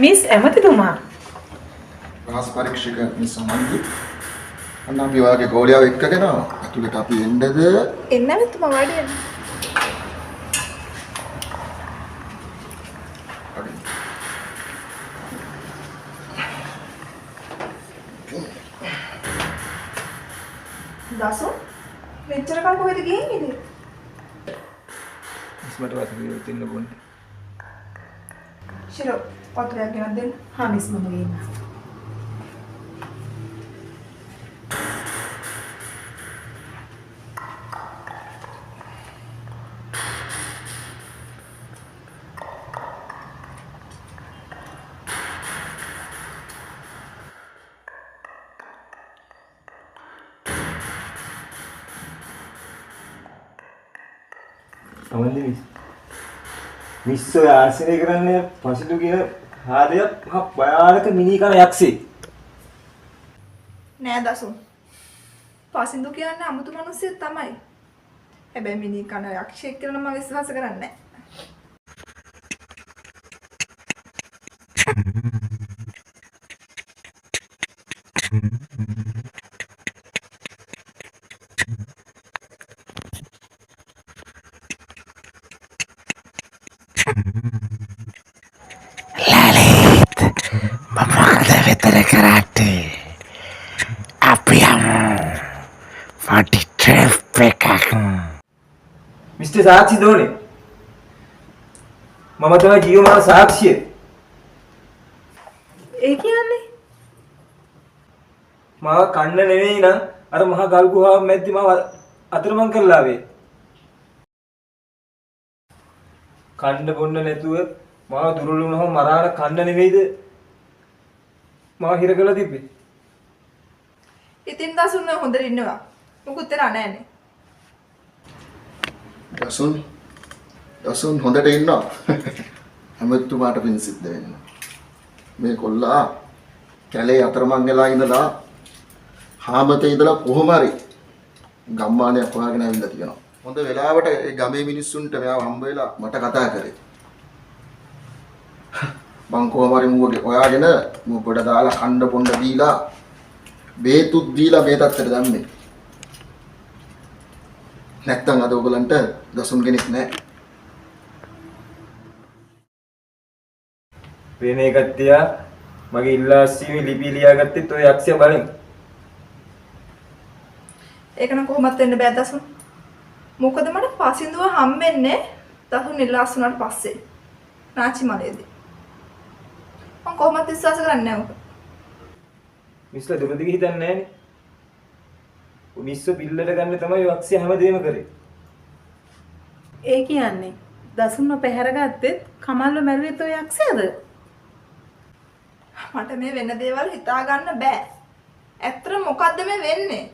Miss ඇමතිතුමා රහස් පරීක්ෂක miss සමන්දි අන්න අපි ඔයාගේ ගෝලියාව එක්කගෙන අතුලට අපි එන්නද එන්න ඇමතිතුමා වාඩි වෙන්න. දසු මෙච්චර කල් කොහෙද ගිහින් ඉන්නේ? ඉස්මට වතුර දෙන්න බොන්නේ. ශිරෝ වතුරක් ගෙනත් දෙන්න. හා මිස් මම ගේන්න සමන්දි මිස් ඔය ආශ්‍රය කරන්නේ පසිදු කියන ආදයක් මහ භයානක මිනී කන යක්ෂයෙක්. නෑ දසු. පාසින්දු කියන්නේ අමුතු මිනිස්සෙක් තමයි. හැබැයි මිනී කන යක්ෂයෙක් කියලා මම විශ්වාස කරන්නේ නෑ. Lalit, මොකද විතර කරන්නේ? අපි යමු. ෆටි ට්‍රිප් එකක්. මිස්ටර් සාක්ෂි දෝනේ. මම තමයි ජීවමාන සාක්ෂිය. ඒ කියන්නේ මාව කන්න නෙවෙයි නම් අර මහා ගල් ගුහාව මැද්දේ මාව අතරමං කරලා ආවේ. කන්න බොන්න නැතුව මාව දුර්වල වුණාම මරාන කන්න නෙවෙයිද මාව හිර කරලා තිබ්බේ. ඉතින් දසුන් හොඳට ඉන්නවා. මොකුත් වෙලා නෑනේ. දසුන් හොඳට ඉන්නවා. හැමතුමාට පින් සිද්ධ වෙන්න. මේ කොල්ලා කැලේ අතරමං වෙලා ඉඳලා හාමතේ ඉඳලා කොහොම හරි ගම්මානයක් හොයාගෙන ඇවිල්ලා තියෙනවා. හොඳ වෙලාවට ඒ ගමේ මිනිස්සුන්ට මෙයාව හම්බ වෙලා මට කතා කරේ. මං කොහොම හරි මුවගේ හොයාගෙන මුව ගොඩ දාලා කණ්ඩ පොණ්ඩ දීලා බේතුත් දීලා මේ තත්ත්වයට දැම්මේ. නැත්තම් අද ඔයගලන්ට දසුන් කෙනෙක් නැහැ. වෙන එකක් තියා මගේ ඉල්ලාස්සීමේ ලිපි ලියාගත්තෙත් ඔය යක්ෂය බලෙන්. ඒක නම් කොහොමත් වෙන්න බෑ දසුන්. මොකද මට පාසින්දුව හම්බෙන්නේ දසුන් ඉල්ලාස් වුණාට පස්සේ. නාචි මලේදී. මම කොහොමත් විශ්වාස කරන්නේ නැහැ ඔක. මිස්ලා දුරදිග හිතන්නේ නැහනේ. උනිස්සෝ බිල්ලට ගන්න තමයි යක්ෂය හැමදේම කරේ. ඒ කියන්නේ දසුන්ව පැහැරගත්තෙත් කමල්ව මැරුවෙත් ඔය යක්ෂයාද? මට මේ වෙන දේවල් හිතා ගන්න බෑ. ඇත්තට මොකද්ද මේ වෙන්නේ?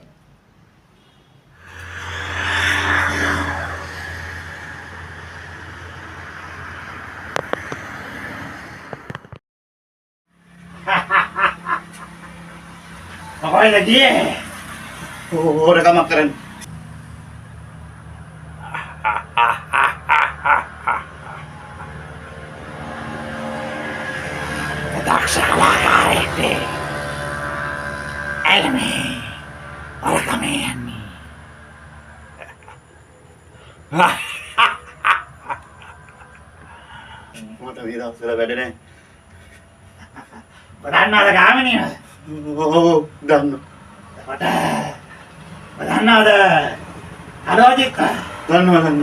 මොකද ගියේ? හොරකමක් කරන්නේ. දක්ෂ කලාකාරයෙක්. එළමේ හොරකමේ යන්නේ. මට විරාසල වැඩනේ. බලන්නද ගාමිනිය? ඔව් දන්න. බලන්නද? අලෝජික දන්න.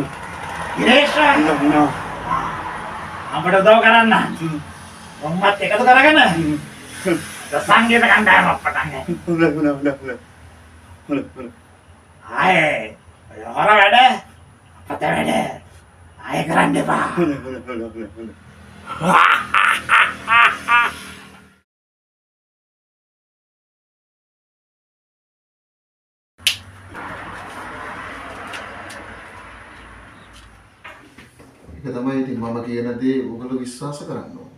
ඉරේෂ දන්න. අපිට උදව් කරන්න. මොම්මත් එකතු කරගෙන සංගීත කණ්ඩායමක් පටන් ගන්න. ආයේ හොර වැඩ අපත වැඩ ආයේ කරන්න එපා. ඒක තමයි ඉතින් මම කියන දේ ඔයගොල්ලෝ විශ්වාස කරන්න ඕන.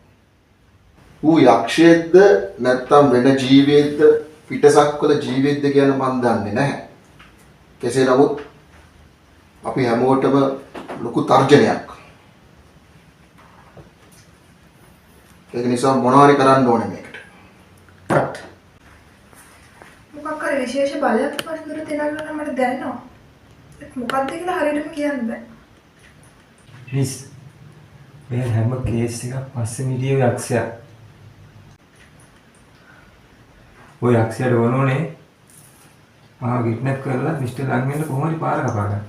ඌ යක්ෂයෙක්ද නැත්නම් වෙන ජීවියෙක්ද පිටසක්වල ජීවියෙක්ද කියන මන් දන්නේ නැහැ. කෙසේ නමුත් අපි හැමෝටම ලොකු තර්ජනයක්. ඒක නිසා මොනවාරි කරන්න ඕනේ මේකට. කට්. මොකක් හරි විශේෂ බලයක් පස්සේ තියෙනවා මට දැනෙනවා. ඒක මොකක්ද කියලා හරියටම කියන්න බෑ. මිස් මේ හැම කේස් එකක් පස්සේ මිදිය යක්ෂයා. ඔය යක්ෂයාට වුණෝනේ මාව කිඩ්නැප් කරලා මිස්ටර් ලංගෙන්ට කොහොමද පාර කපා ගන්න.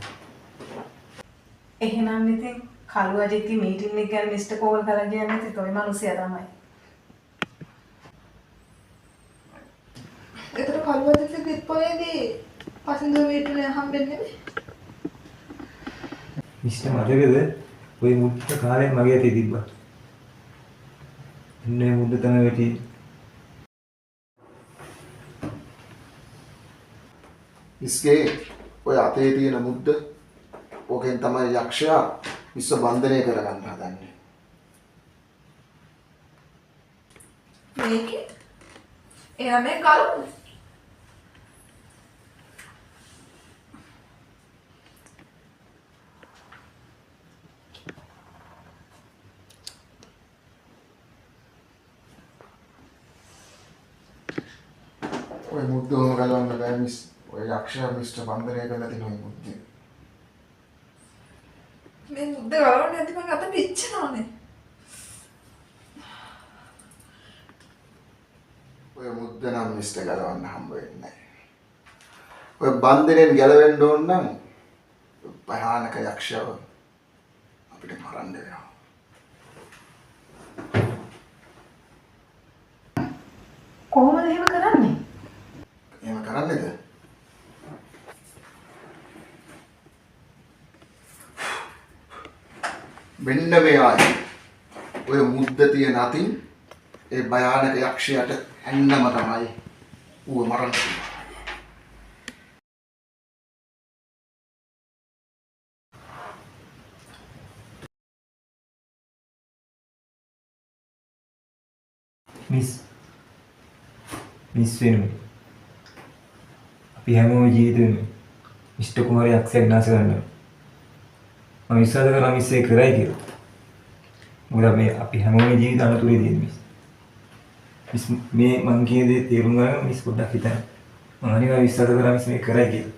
එහෙනම් ඉතින් කළු අජිත්ගේ මීටින් එක ගැන මිස්ටර් කෝල් කරලා කියන්නේ ඉතින් toy මිනිස්සයා තමයි. ඒතර කල්වදට දිප්පොයේදී පසින්දු වීටුනේ හම්බෙන්නේ නේ. මිස්ටර් මතකද ඔය මුද්ද කාලේ මගේ අතේ තිබ්බා. ඉන්නේ මුද්ද තමයි වෙටි. ඉස්ගේ ඔය අතේ තියෙන මුද්ද ඕකෙන් තමයි යක්ෂයා විශ්ව බන්ධනය කරගන්න හදන්නේ. මේකේ එයා මේ කලු ඔය මුද්දම ගලවන්න බෑ මිස්. ඔය යක්ෂයා මිස්ටර් බන්ධනය කරලා තියෙන ඔය මුද්දේ. මේ මුද්ද ගලවන්න නැති මම අත පිච්චෙනවානේ. ඔය මුද්ද නම් මිස්ටර් ගලවන්න හම්බ වෙන්නේ නැහැ. ඔය බන්ධනෙන් ගැලවෙන්න ඕන නම් භයානක යක්ෂයව අපිට මරන්න වෙනවා. කොහොමද එහෙම කරන්නේ? එහෙම කරන්නේද? මෙන්න මේ ආයි ඔය මුද්ද තියෙන අතින් ඒ භයානක යක්ෂයාට ඇන්නම තමයි ඌව මරන්න පුළුවන්. මිස් වෙනුනේ. අපි හැමෝම ජීවිතේම මිස්ටර් කුමාරයා යක්ෂයා විනාශ කරනවා. මම විශ්වාස කරනවා මිස් ඒක කරයි කියලා. මොකද මේ අපි හැමෝම ජීවිත අනතුරේ තියෙන මිස්. මිස් මේ මං කියන දේ තේරුම් ගන්න මිස් පොඩ්ඩක් හිතන්න. මම අනිවාර්යයෙන් විශ්වාස කරනවා මිස් මේක කරයි කියලා.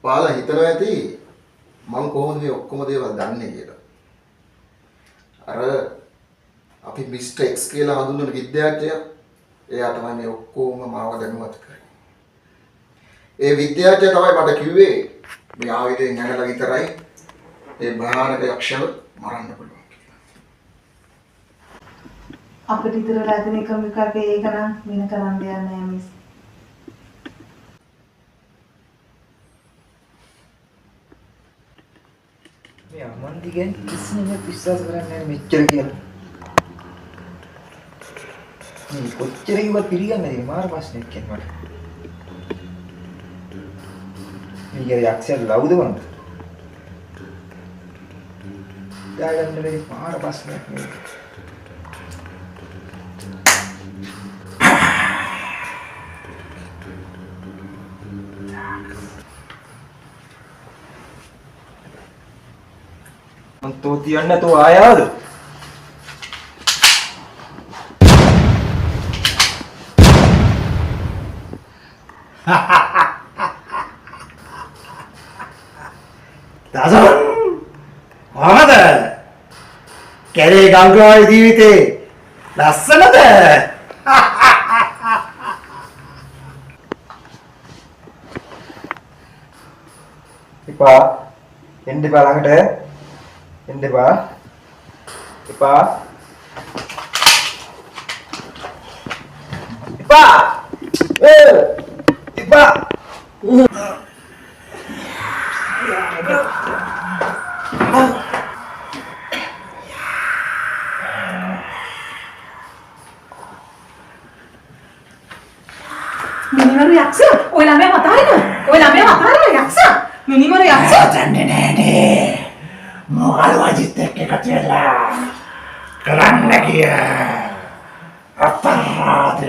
ඔයාලා හිතනවා ඇති මම කොහොමද මේ ඔක්කොම දේවල් දන්නේ කියලා. අර අපි මිස්ටර් එක්ස් කියලා හඳුන්වන විද්‍යාඥයා එයා තමයි මේ ඔක්කොම මාව දැනුවත් කරේ. ඒ විද්‍යාඥයා තමයි මට කිව්වේ මේ ආයුධයෙන් ඇනලා විතරයි ඒ භයානක යක්ෂව මරන්න පුළුවන් කියලා. අපිට ඉතුරු වෙලා තියෙන එකම විකල්පය ඒක නම් වෙන කරන්න දෙයක් නැහැ මිස්. මේ අමන්දි ගැන කිසිම විශ්වාස කරන්නේ නැහැ මෙච්චර කියලා. මේ කොච්චර කිව්වත් පිළිගන්නේ නැහැ මාර ප්‍රශ්නයක් කියන්නේ මට. මේ යක්ෂයා ලව්ද වන්ද? යායන්න මේ මාර ප්‍රශ්නයක් නේ. तो තියන්න તો ආයාද දසන් කොහමද? කැලේ ගංගාවේ ජීවිතේ ලස්සනද? එපා එන්න එපා ළඟට එන්න එපා එපා එපා එපා මිනිමරු යක්ෂයා ඔය ළමයා මතහරින. ඔය ළමයා මතහරින යක්ෂයා. මිනිමරු යක්ෂයා. දන්නේ නෑනේ. මොකද වජිත් එක්ක එකතු වෙලා කරන්න කිය අපරාධ.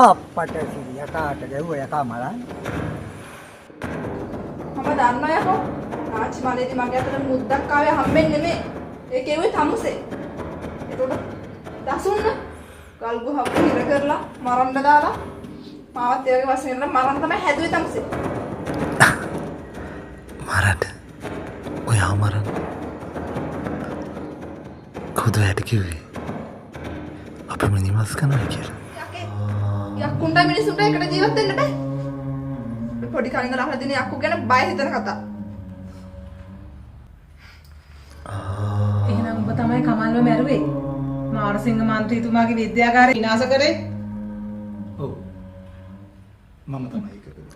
අප්පට සිරි යකාට ගැව්ව යකා මලන්. මම දන්නවා යකෝ. ආච්චි මලේදී මගේ අතට මුද්දක් ආවේ හම්බෙන්නේ නෙමෙයි. ඒ කෙවුවේ තමුසේ. ඒකට දසුන්න ගල් ගුහාවක හිර කරලා මරන්න දාලා මාවත් ඒ වගේ වශයෙන් මරන්න තමයි හැදුවේ තමුසේ. මරට ඔයා මරන්න කොහොද වැඩ කිව්වේ අපිම නිමස් කරනවා කියලා. යක්කුන්ට මිනිසුන්ට එකට ජීවත් වෙන්න බෑ. පොඩි කලින් අහලා දින යක්කු ගැන බය හිතන කතා. එහෙනම් ඔබ තමයි කමල්ව මැරුවේ. මාරසිංහ මන්ත්‍රීතුමාගේ විද්‍යාගාරය විනාශ කරේ. ඔව්. මම තමයි ඒක කරේ.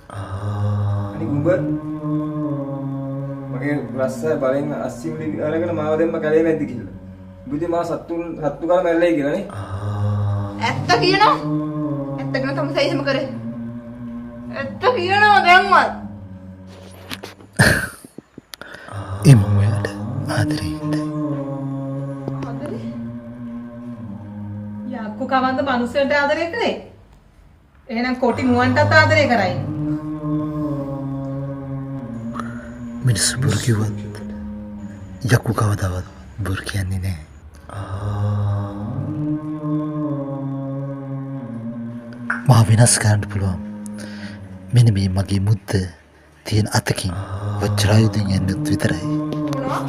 අනික උඹ මගේ රස්ස බලෙන් අස්සිමුලි අරගෙන මාව දෙන්න කැලේ මැද්ද කියලා. බුදි මා සත්තු කාල මැරෙලයි කියලා නේ. ඇත්ත කියනවා. ඇත්ත කියන තමයි සයිසම කරේ. ඇත්ත කියනවා දැන්වත්. ඒ මම ඔයාට ආදරේ ඉඳයි. ආදරේ. යක්කු කවන්ද මිනිස්සුන්ට ආදරය කරේ? එහෙනම් කොටි මුවන්ටත් ආදරය කරයි. මිනිස්සු බොරු කිව්වත් යකු කවදාවත් බොරු කියන්නේ නෑ. මා වෙනස් කරන්න පුළුවන්. මෙන්න මේ මගේ මුද්ද තියෙන අතකින් වජ්‍රායුධයෙන් එන්නත් විතරයි. මොනවා?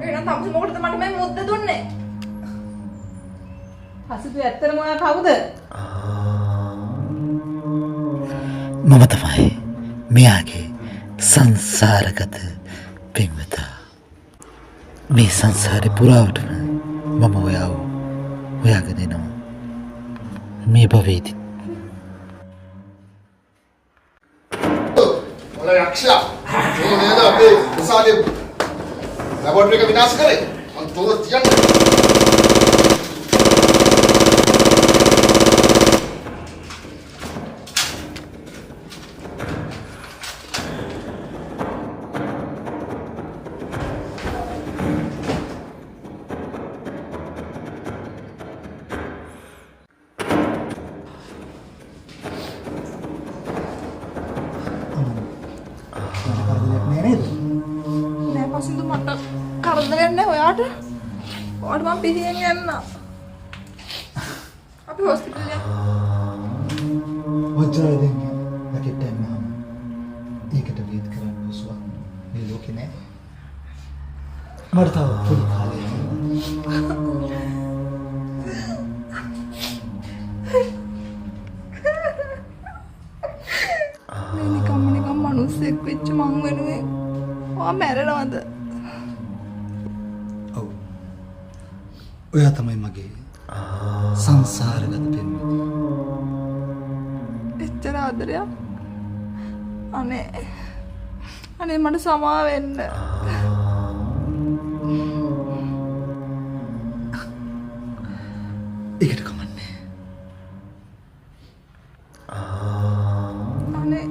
එහෙනම් තමුසේ මොකටද මට මේ මුද්ද දුන්නේ? හසිතු ඇත්තටම ඔයා කවුද? මම තමයි මෙයාගේ සංසාරගත පෙම්වතා. මේ සංසාරේ පුරාවටම මම ඔයාව හොයාගෙන එනවා. මේ භවයේදී මොන යක්ෂයා මේ නේද අපේ උසාවියේ ලැබොරටරි එක විනාශ කරේ මං තෝර තියන්නේ. නෑ පසින්දු මට කරදරයක් නෑ ඔයාට. ඔයාට මම පිටියෙන් යන්න. අපි හොස්පිටල් යමු. වජ්‍රායුධයෙන් ලකෙට්ටෙන් මම ඒකට වේද කරන්න උසුවක් මේ ලෝකේ නෑ. මට තව පොඩි කාලයක් මේ නිකම් මිනිස්සෙක් වෙච්ච මං වෙනුවෙන් ඔයා මැරෙනවද? ඔව්. ඔයා තමයි මගේ සංසාරගත පෙම්වතිය. එච්චර ආදරයක්? අනේ මට සමා වෙන්න. ඒකට කමන්නේ. අනේ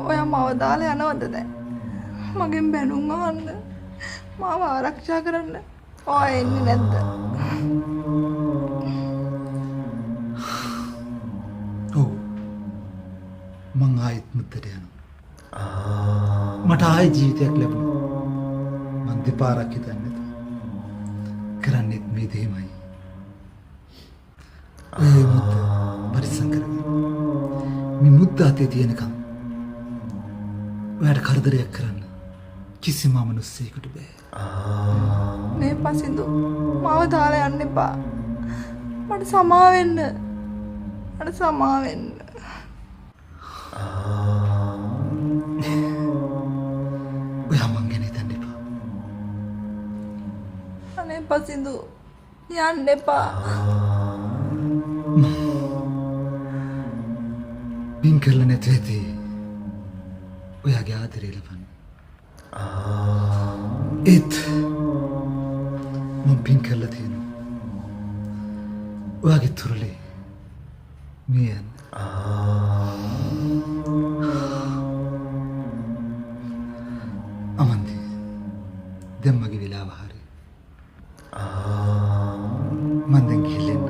ඔයා මාව දාලා යනවද දැන්? මගෙන් බැනුම් අහන්න. මාව ආරක්ෂා කරන්න. ඔයා එන්නේ නැද්ද? ඔව්. මං ආයෙත් මුද්දට යනවා. මට ආයෙ ජීවිතයක් ලැබුණා. මං දෙපාරක් හිතන්නේ නැතුව කරන්නේත් මේ දෙයමයි. ඒ මුද්ද පරිස්සම් කරගන්න. මේ මුද්ද අතේ තියෙනකම් ඔයාට කරදරයක් කරන්න කිසිම මනුස්සයෙකුට බෑ. මේ පසින්දු මාව දාලා යන්න එපා. මට සමා වෙන්න. මට සමා වෙන්න. ඔයා මං ගැන හිතන්න එපා. අනේ පසින්දු යන්න එපා. පින් කරලා නැති ඇති ඔයාගේ ආදරේ ලබන්න. ඒත් මම පින් කරලා තියෙනවා. ඔයාගේ තුරලේ මේ යන්න. අමන්දි දැන් මගේ වෙලාව හරි. මන් දැන් ගිහින්